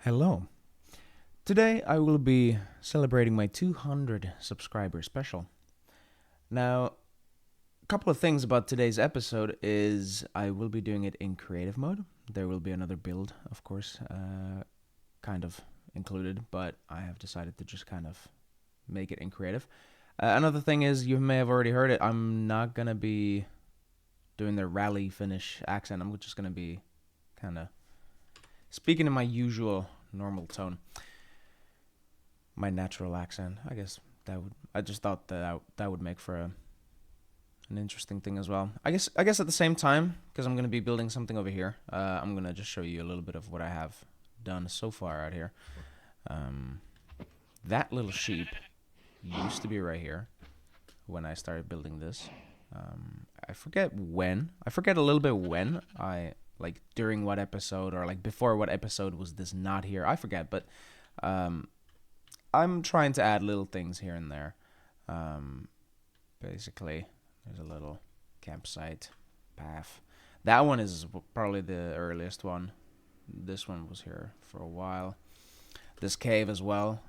Hello. Today I will be celebrating my 200 subscriber special. Now, a couple of things about today's episode is I will be doing it in creative mode. There will be another build, of course, kind of included, but I have decided to just kind of make it in creative. Another thing is, you may have already heard it, I'm not going to be doing the rally Finnish accent. I'm just going to be kind of speaking in my usual normal tone. My natural accent. I guess I just thought that would make for an interesting thing as well. I guess at the same time, because I'm gonna be building something over here. I'm gonna just show you a little bit of what I have done so far out here. That little sheep used to be right here when I started building this. I forget when. I forget a little bit when during what episode or like before what episode was this not here. I forget, but I'm trying to add little things here and there. Basically, there's a little campsite path. That one is probably the earliest one. This one was here for a while. This cave as well.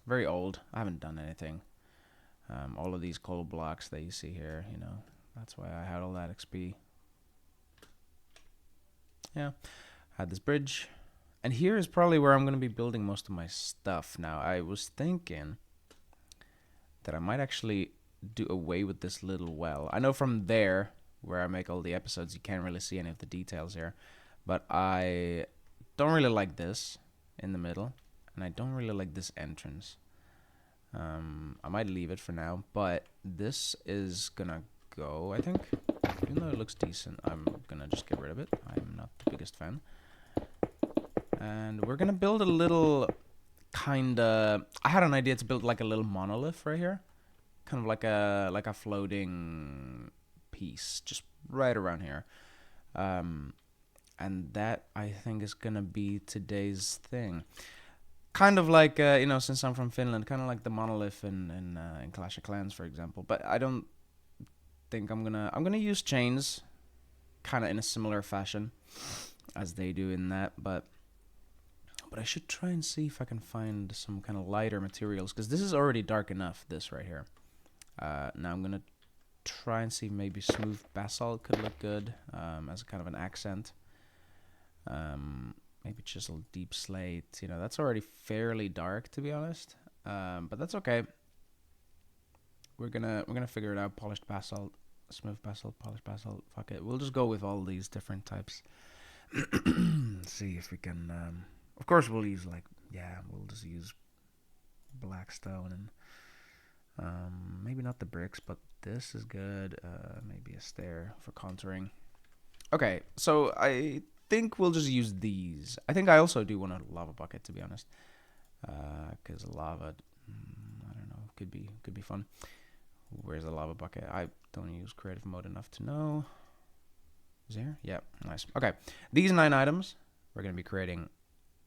Very old. I haven't done anything. All of these coal blocks that you see here, that's why I had all that XP. Yeah. Had this bridge. And here is probably where I'm going to be building most of my stuff. Now, I was thinking that I might actually do away with this little well. I know from there, where I make all the episodes, you can't really see any of the details here. But I don't really like this in the middle. And I don't really like this entrance. I might leave it for now. But this is going to go, I think. Even though it looks decent, I'm going to just get rid of it. I'm not the biggest fan. And we're going to build a little I had an idea to build like a little monolith right here. Kind of like a floating piece just right around here. And that, I think, is going to be today's thing. Kind of like, since I'm from Finland, kind of like the monolith in Clash of Clans, for example. But I don't think I'm gonna use chains kind of in a similar fashion as they do in that, but I should try and see if I can find some kind of lighter materials, because this is already dark enough, this right here. Now I'm gonna try and see if maybe smooth basalt could look good as a kind of an accent. Maybe chiseled deep slate, that's already fairly dark, to be honest, but that's okay. We're gonna figure it out. Polished basalt, smooth basalt, polished basalt, fuck it, we'll just go with all these different types. See if we can of course we'll use we'll just use black stone and maybe not the bricks, but this is good. Maybe a stair for contouring. Okay, so I think we'll just use these. I think I also do want a lava bucket, to be honest, because lava, I don't know, could be fun. Where's the lava bucket? I don't use creative mode enough to know. Is there? Yeah, nice. Okay, these 9 items we're going to be creating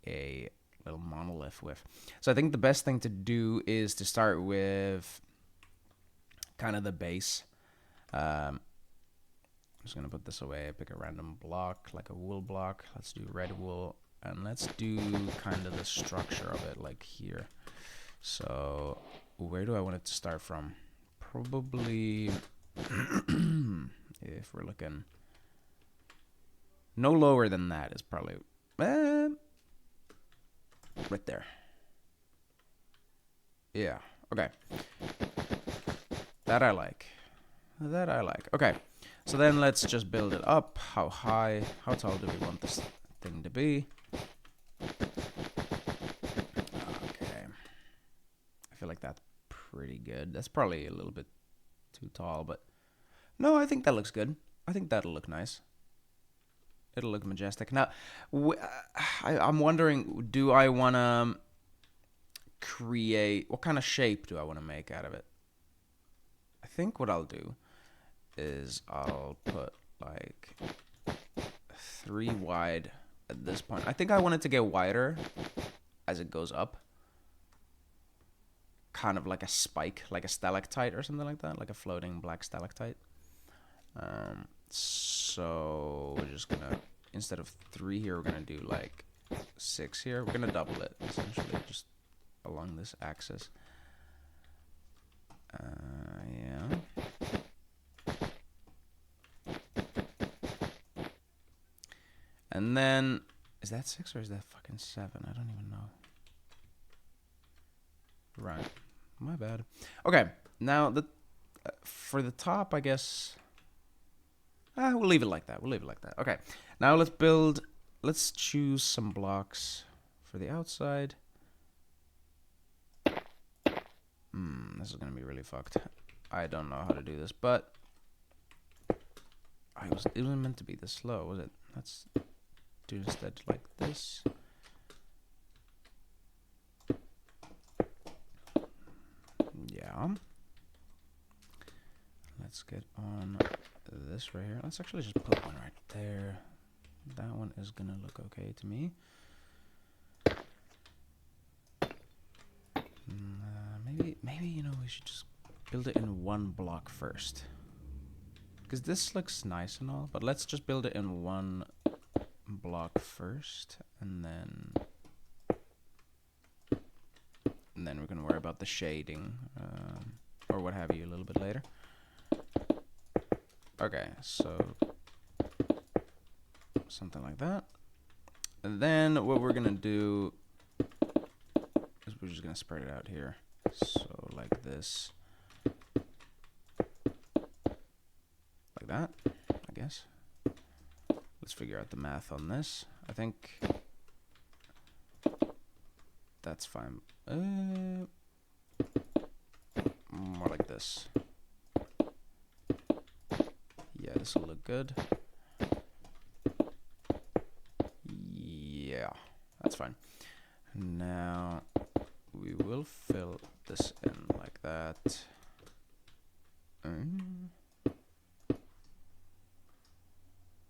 a little monolith with. So I think the best thing to do is to start with kind of the base. I'm just going to put this away. Pick a random block, like a wool block. Let's do red wool. And let's do kind of the structure of it, like here. So where do I want it to start from? Probably, if we're looking, no lower than that is probably right there. Yeah, okay. That I like. Okay, so then let's just build it up. How high, how tall do we want this thing to be? Okay. I feel like that's pretty good. That's probably a little bit too tall, but no, I think that looks good. I think that'll look nice. It'll look majestic. Now, I'm wondering, do I want to create, what kind of shape do I want to make out of it? I think what I'll do is I'll put like 3 wide at this point. I think I want it to get wider as it goes up. Kind of like a spike, like a stalactite or something like that, like a floating black stalactite. So we'll just gonna, instead of 3 here, we're gonna do like 6 here. We're gonna double it, essentially, just along this axis. Yeah. And then, is that 6 or is that fucking 7? I don't even know. Right. My bad. Okay, now for the top, I guess... we'll leave it like that. We'll leave it like that. Okay, now let's choose some blocks for the outside. This is going to be really fucked. I don't know how to do this, but... it wasn't meant to be this slow, was it? Let's do instead like this. Yeah. Let's get on this right here. Let's actually just put one right there. That one is gonna look okay to me. Maybe you know, we should just build it in one block first, because this looks nice and all, but let's just build it in one block first, and then we're gonna worry about the shading or what have you a little bit later. Okay, so something like that. And then what we're gonna do is we're just gonna spread it out here. So like this. Like that, I guess. Let's figure out the math on this. I think that's fine. More like this. Yeah, this will look good. Yeah, that's fine. Now we will fill this in like that.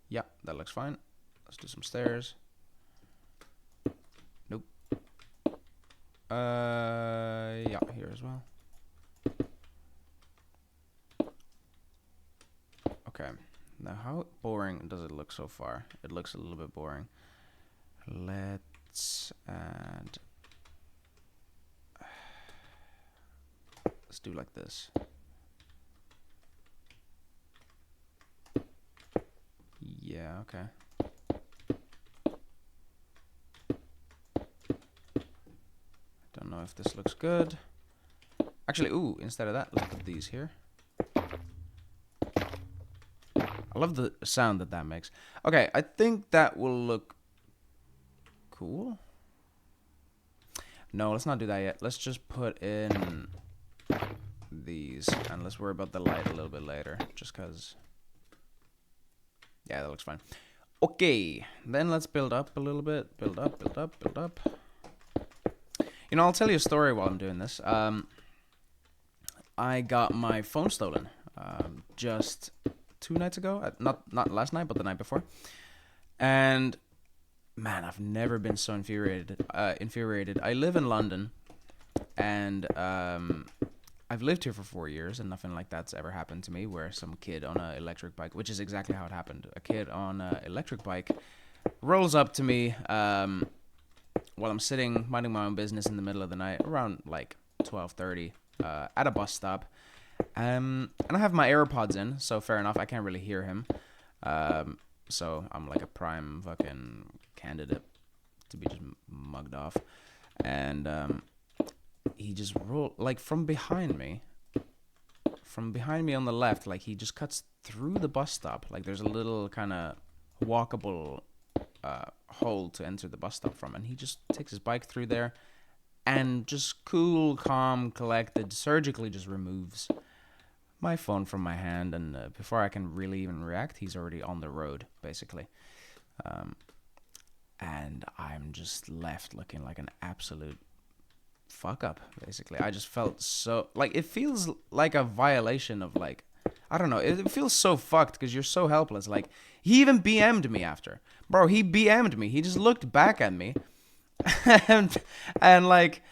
Yeah, that looks fine. Let's do some stairs. Nope. Yeah, here as well. Okay. Now, how boring does it look so far? It looks a little bit boring. Let's add... let's do like this. Yeah, okay. Don't know if this looks good. Actually, ooh, instead of that, let's put these here. I love the sound that makes. Okay, I think that will look cool. No, let's not do that yet. Let's just put in these, and let's worry about the light a little bit later, just because... yeah, that looks fine. Okay, then let's build up a little bit. Build up, build up, build up. You know, I'll tell you a story while I'm doing this. I got my phone stolen just 2 nights ago. Not last night, but the night before. And man, I've never been so infuriated. I live in London, and I've lived here for 4 years, and nothing like that's ever happened to me, where some kid on an electric bike, which is exactly how it happened. A kid on an electric bike rolls up to me while I'm sitting, minding my own business in the middle of the night, around like 12:30, at a bus stop. And I have my AirPods in, so fair enough, I can't really hear him. So I'm like a prime fucking candidate to be just mugged off. And he just rolled, like, from behind me on the left, like, he just cuts through the bus stop. Like, there's a little kind of walkable hole to enter the bus stop from, and he just takes his bike through there and just cool, calm, collected, surgically just removes my phone from my hand, and before I can really even react, he's already on the road, basically. And I'm just left looking like an absolute fuck up, basically. I just felt so, like, it feels like a violation of, like, I don't know, it feels so fucked because you're so helpless. Like, he even BM'd me after. Bro, he BM'd me. He just looked back at me and like,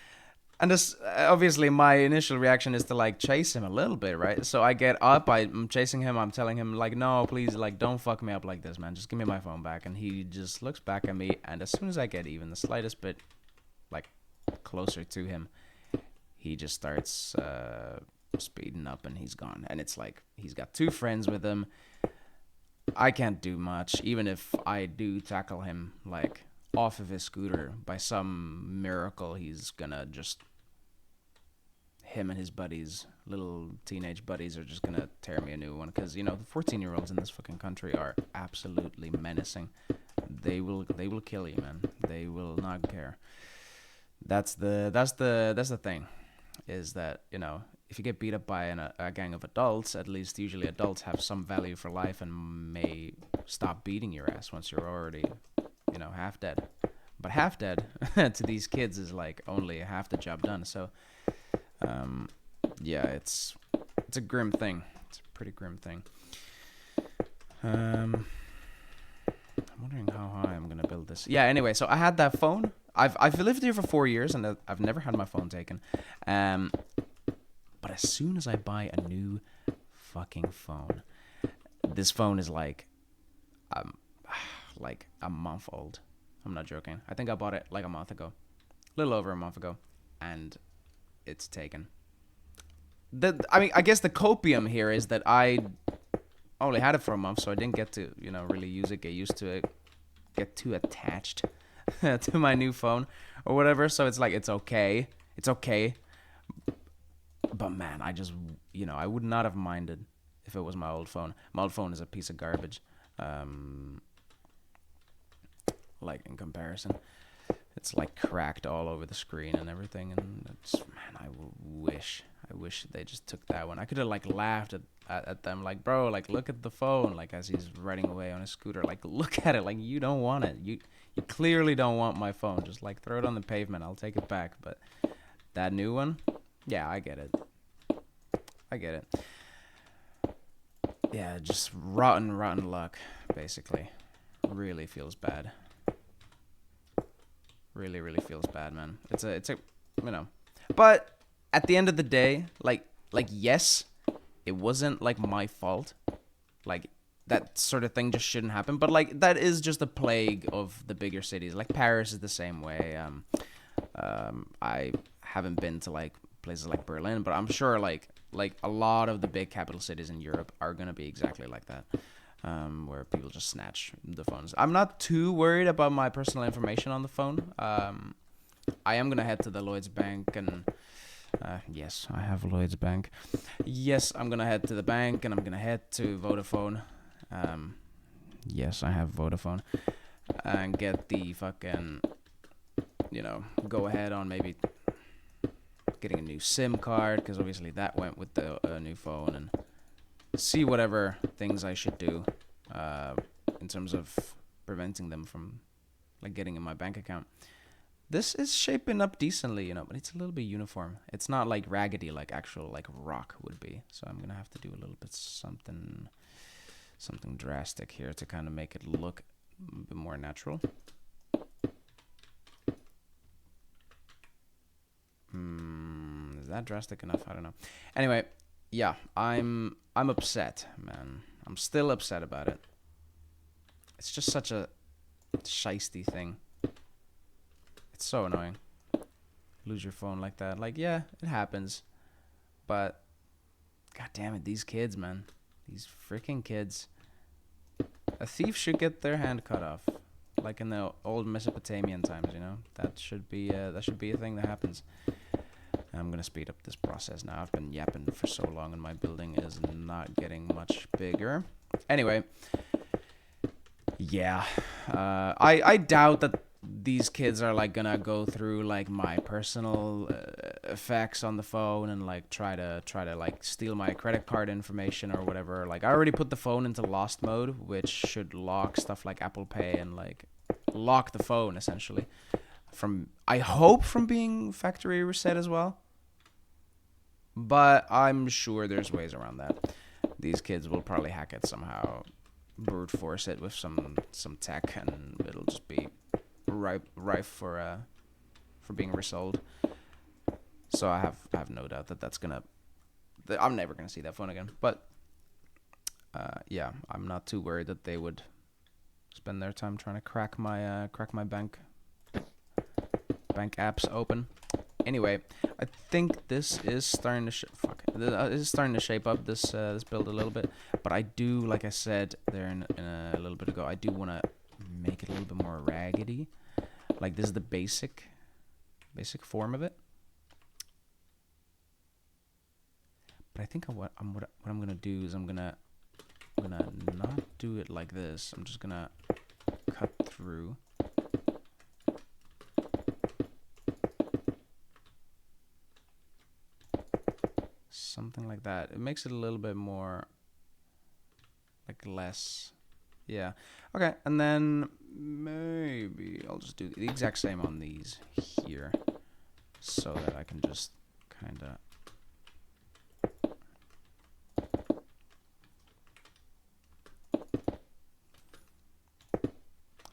And this, obviously, my initial reaction is to like chase him a little bit, right? So I get up, I'm chasing him, I'm telling him like, no, please, like, don't fuck me up like this, man. Just give me my phone back. And he just looks back at me, and as soon as I get even the slightest bit, like, closer to him, he just starts speeding up, and he's gone. And it's like he's got two friends with him. I can't do much, even if I do tackle him like off of his scooter by some miracle. He's gonna just him and his buddies, little teenage buddies, are just gonna tear me a new one because the 14-year-olds in this fucking country are absolutely menacing. They will kill you, man. They will not care. That's the thing, is that if you get beat up by a gang of adults, at least usually adults have some value for life and may stop beating your ass once you're already half dead. But half dead to these kids is like only half the job done. So yeah, it's a grim thing. It's a pretty grim thing. I'm wondering how high I'm gonna build this. Yeah, anyway, so I had that phone. I've lived here for 4 years and I've never had my phone taken. But as soon as I buy a new fucking phone, this phone is like a month old. I'm not joking. I think I bought it like a month ago, a little over a month ago, and it's taken. I guess the copium here is that I only had it for a month, so I didn't get to really use it, get used to it, get too attached to my new phone or whatever. So it's like it's okay. But man, I just I would not have minded if it was my old phone. My old phone is a piece of garbage. Like in comparison, it's like cracked all over the screen and everything. And it's, man, I wish they just took that one. I could have like laughed at them, like, bro, like look at the phone, like as he's riding away on his scooter, like look at it, like you don't want it, you clearly don't want my phone, just like throw it on the pavement, I'll take it back. But that new one, yeah, I get it. Yeah, just rotten luck, basically. Really feels bad. Really feels bad, man. It's a but at the end of the day, like yes, it wasn't like my fault. Like that sort of thing just shouldn't happen. But like that is just a plague of the bigger cities. Like Paris is the same way. I haven't been to like places like Berlin, but I'm sure like a lot of the big capital cities in Europe are gonna be exactly like that. Where people just snatch the phones. I'm not too worried about my personal information on the phone. I am gonna head to the Lloyd's Bank and yes, I have Lloyd's Bank. Yes, I'm gonna head to the bank and I'm gonna head to Vodafone. Yes, I have Vodafone, and get the fucking go ahead on maybe getting a new SIM card, because obviously that went with the new phone, and see whatever things I should do in terms of preventing them from like getting in my bank account. This is shaping up decently, but it's a little bit uniform. It's not like raggedy like actual like rock would be. So I'm gonna have to do a little bit something drastic here to kind of make it look a bit more natural. Is that drastic enough? I don't know. Anyway, yeah, I'm upset, man. I'm still upset about it. It's just such a shiesty thing. It's so annoying. Lose your phone like that. Like, yeah, it happens. But god damn it, these kids, man. These freaking kids. A thief should get their hand cut off. Like in the old Mesopotamian times, That should be a thing that happens. I'm gonna speed up this process now. I've been yapping for so long and my building is not getting much bigger. Anyway, yeah, I doubt that these kids are like gonna go through like my personal effects on the phone and like try to like steal my credit card information or whatever. Like I already put the phone into lost mode, which should lock stuff like Apple Pay and like lock the phone essentially from, I hope, from being factory reset as well. But I'm sure there's ways around that. These kids will probably hack it somehow, brute force it with some tech, and it'll just be ripe for being resold. So I have no doubt that that's gonna. I'm never gonna see that phone again. But yeah, I'm not too worried that they would spend their time trying to crack my bank apps open. Anyway, I think this is starting to this is starting to shape up this build a little bit. But I do, like I said there in a little bit ago, I do want to make it a little bit more raggedy. Like this is the basic form of it. But I think what I'm gonna do is I'm gonna not do it like this. I'm just gonna cut through. Something like that. It makes it a little bit more like less. Yeah. Okay, and then maybe I'll just do the exact same on these here so that I can just kind of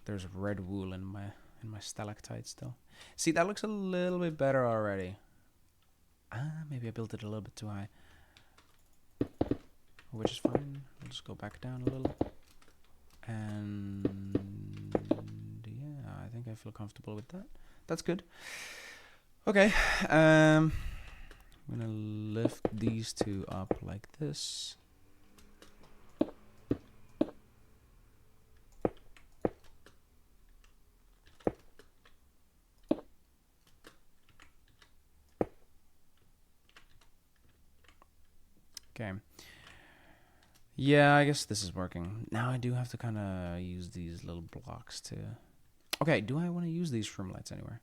there's red wool in my stalactite still. See, that looks a little bit better already. Maybe I built it a little bit too high. Which is fine. I'll just go back down a little. And yeah, I think I feel comfortable with that. That's good. Okay. I'm gonna lift these two up like this. Okay. Yeah, I guess this is working. Now I do have to kind of use these little blocks to... Okay, do I want to use these shroom lights anywhere?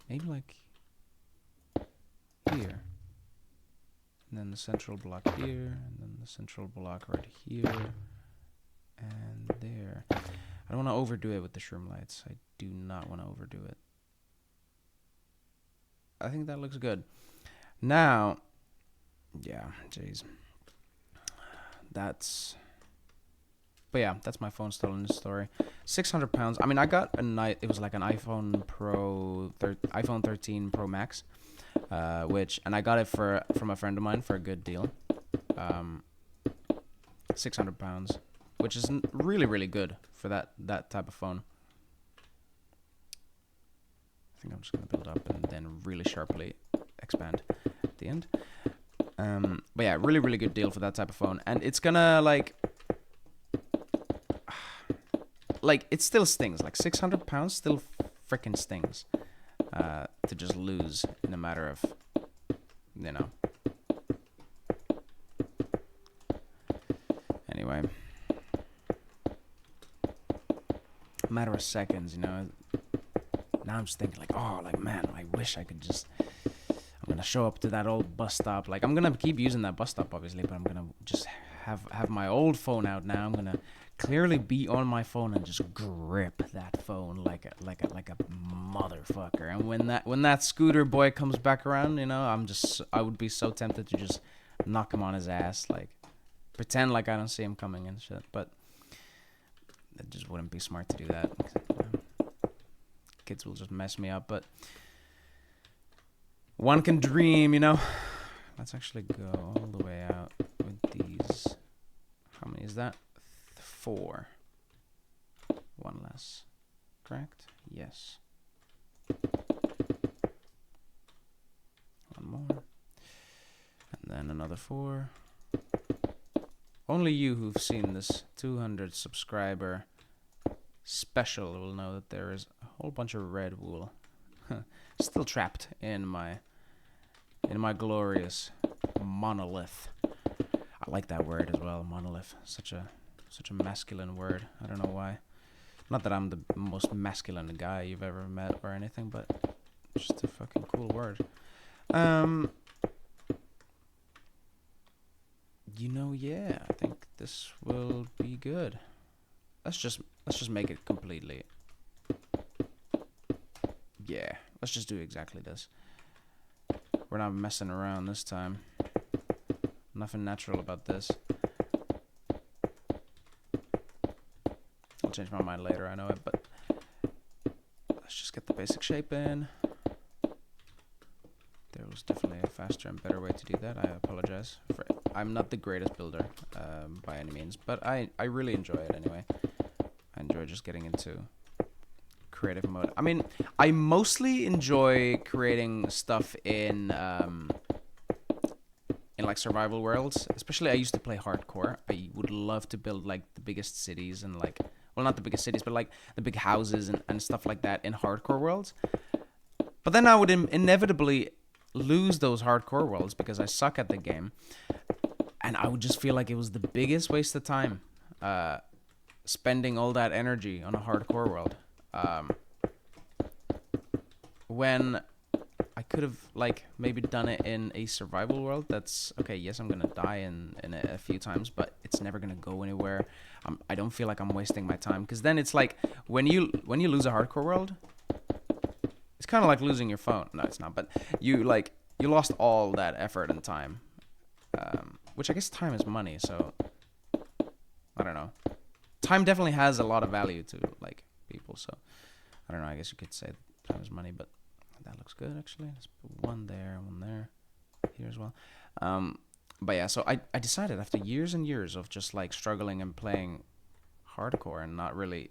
Maybe like here. And then the central block here. And then the central block right here. And there. I don't want to overdo it with the shroom lights. I do not want to overdo it. I think that looks good. Now... Yeah, jeez. But yeah, that's my phone still in the story. 600 pounds. I mean, I got it was like an iPhone 13 Pro Max, and I got it from a friend of mine for a good deal. 600 pounds, which is really, really good for that type of phone. I think I'm just gonna build up and then really sharply expand at the end. But yeah, really, really good deal for that type of phone. And it's gonna, like, it still stings. Like, 600 pounds still freaking stings. To just lose in a matter of, Anyway. A matter of seconds, Now I'm just thinking, like, oh, like, man, I wish I could just... I'm gonna show up to that old bus stop. Like, I'm gonna keep using that bus stop, obviously, but I'm gonna just have my old phone out now. I'm gonna clearly be on my phone and just grip that phone like a motherfucker. And when that scooter boy comes back around, I would be so tempted to just knock him on his ass, like pretend like I don't see him coming and shit. But it just wouldn't be smart to do that. Kids will just mess me up, but. One can dream, Let's actually go all the way out with these. How many is that? 4. One less. Correct? Yes. One more. And then another 4. Only you who've seen this 200 subscriber special will know that there is a whole bunch of red wool still trapped in my glorious monolith. I like that word as well, monolith. Such a masculine word. I don't know why. Not that I'm the most masculine guy you've ever met or anything, but just a fucking cool word. Yeah, I think this will be good. Let's just make it completely. Yeah, let's just do exactly this. We're not messing around this time. Nothing natural about this. I'll change my mind later, I know it, but let's just get the basic shape in. There There's definitely a faster and better way to do that. I apologize. I'm not the greatest builder by any means, but I really enjoy it anyway. I enjoy just getting into creative mode. I mean, I mostly enjoy creating stuff in like survival worlds. Especially I used to play hardcore. I would love to build like the biggest cities and like, well, not the biggest cities, but like the big houses and stuff like that in hardcore worlds. But then I would inevitably lose those hardcore worlds because I suck at the game. And I would just feel like it was the biggest waste of time spending all that energy on a hardcore world. When I could have like maybe done it in a survival world that's okay. Yes, I'm gonna die in a few times, but it's never gonna go anywhere. I don't feel like I'm wasting my time, because then it's like when you lose a hardcore world, it's kind of like losing your phone. No, it's not. But you lost all that effort and time, which I guess time is money. So I don't know. Time definitely has a lot of value to like people. So I don't know. I guess you could say time is money, but that looks good actually. Let's put one there, here as well. But yeah, so I decided after years and years of just like struggling and playing hardcore and not really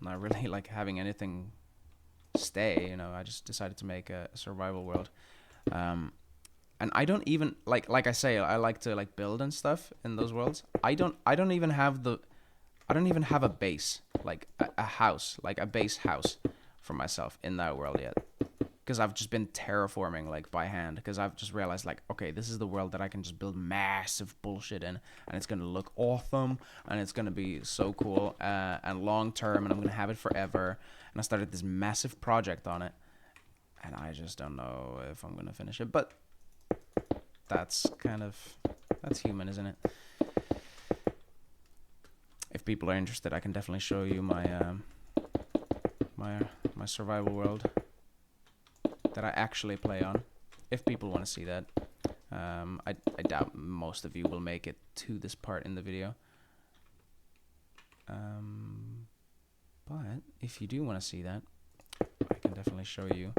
like having anything stay, you know, I just decided to make a survival world. And I don't even like I say, I like to like build and stuff in those worlds. I don't even have a base, like a house, like a base house for myself in that world yet, because I've just been terraforming like by hand, because I've just realized like, okay, this is the world that I can just build massive bullshit in, and it's gonna look awesome, and it's gonna be so cool and long term, and I'm gonna have it forever. And I started this massive project on it, and I just don't know if I'm gonna finish it, but that's human, isn't it? If people are interested, I can definitely show you my my survival world that I actually play on, if people want to see that. I doubt most of you will make it to this part in the video. But if you do want to see that, I can definitely show you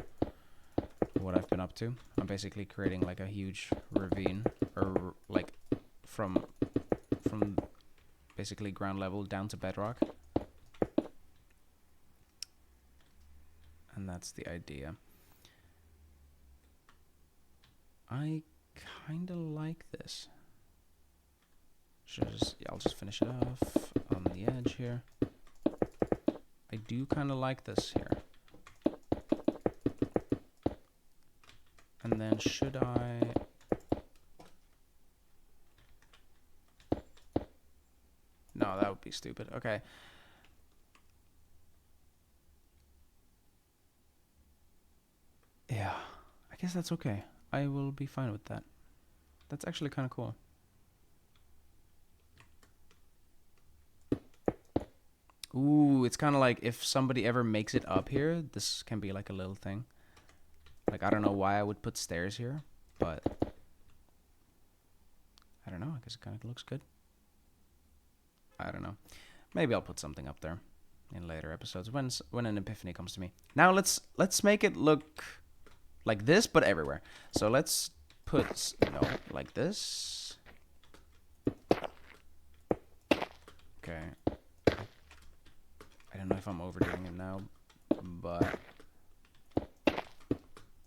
what I've been up to. I'm basically creating like a huge ravine, or like from basically ground level down to bedrock. And that's the idea. I kind of like this. I'll just finish it off on the edge here. I do kind of like this here. And then should I... No, that would be stupid. Okay. Yeah, I guess that's okay. I will be fine with that. That's actually kind of cool. Ooh, it's kind of like if somebody ever makes it up here, this can be like a little thing. Like, I don't know why I would put stairs here, but I don't know. I guess it kind of looks good. I don't know. Maybe I'll put something up there in later episodes when an epiphany comes to me. Now let's make it look like this, but everywhere. So let's put like this. Okay. I don't know if I'm overdoing it now, but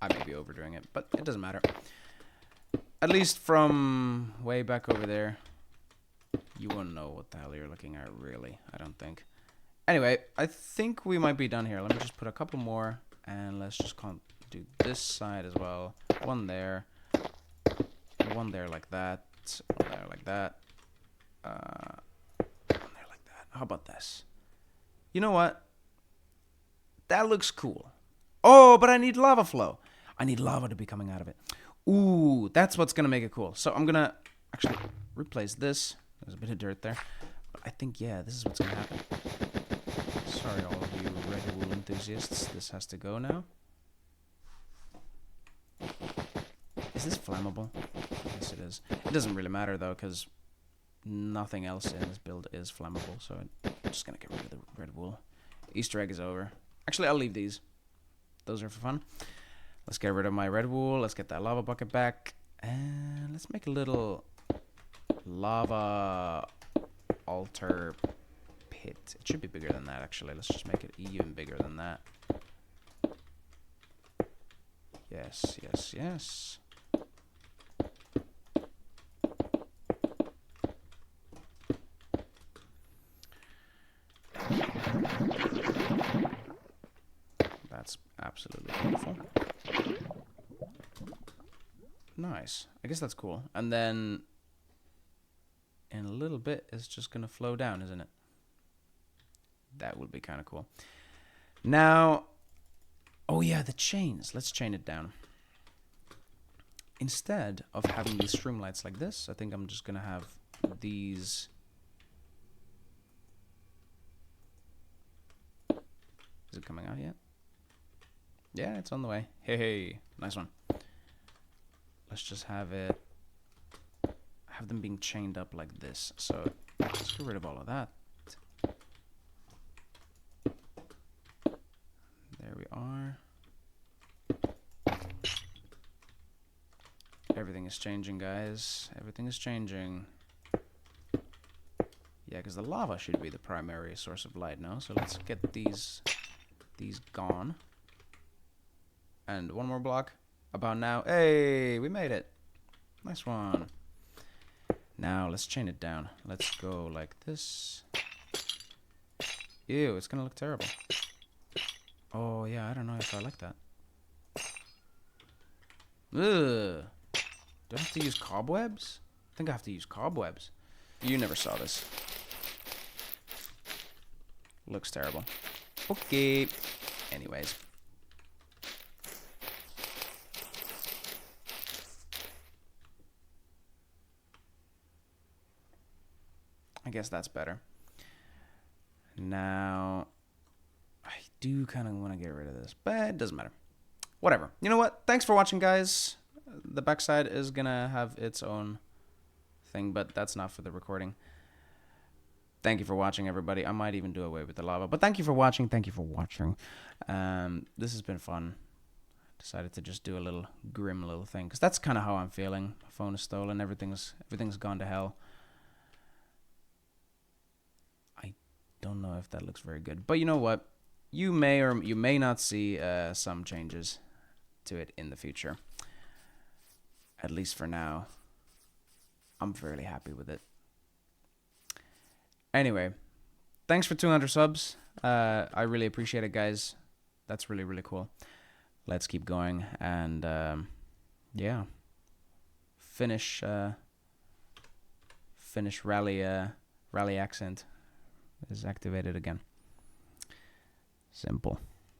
I may be overdoing it, but it doesn't matter. At least from way back over there, you won't know what the hell you're looking at, really. I don't think. Anyway, I think we might be done here. Let me just put a couple more, and let's just do this side as well. One there like that. One there like that. One there like that. How about this? You know what? That looks cool. Oh, but I need lava flow. I need lava to be coming out of it. Ooh, that's what's gonna make it cool. So I'm gonna actually replace this. There's a bit of dirt there. But I think, yeah, this is what's gonna happen. Sorry, all of you red wool enthusiasts. This has to go now. Is this flammable? Yes, it is. It doesn't really matter, though, because nothing else in this build is flammable. So I'm just gonna get rid of the red wool. Easter egg is over. Actually, I'll leave these. Those are for fun. Let's get rid of my red wool. Let's get that lava bucket back. And let's make a little lava altar pit. It should be bigger than that, actually. Let's just make it even bigger than that. Yes, yes, yes. That's absolutely beautiful. Nice. I guess that's cool. And then in a little bit, it's just going to flow down, isn't it? That would be kind of cool. Now, oh yeah, the chains. Let's chain it down. Instead of having these streamlights like this, I think I'm just going to have these. Is it coming out yet? Yeah, it's on the way. Hey, hey, nice one. Let's just have it, have them being chained up like this. So let's get rid of all of that. There we are. Everything is changing, guys. Everything is changing. Yeah, because the lava should be the primary source of light now. So let's get these gone. And one more block. About now. Hey, we made it. Nice one. Now let's chain it down. Let's go like this. Ew, it's gonna look terrible. Oh yeah, I don't know if I like that. Ugh. Do I have to use cobwebs? I think I have to use cobwebs. You never saw this. Looks terrible. Okay. Anyways. I guess that's better. Now, I do kind of want to get rid of this, but it doesn't matter. Whatever. You know what? Thanks for watching, guys. The backside is going to have its own thing, but that's not for the recording. Thank you for watching, everybody. I might even do away with the lava, but thank you for watching. Thank you for watching. This has been fun. Decided to just do a little grim little thing, because that's kind of how I'm feeling. My phone is stolen. Everything's gone to hell. Don't know if that looks very good, but you know what, you may or you may not see some changes to it in the future. At least for now, I'm fairly happy with it. Anyway, thanks for 200 subs. I really appreciate it, guys. That's really, really cool. Let's keep going and yeah, Finnish rally accent is activated again. Simple.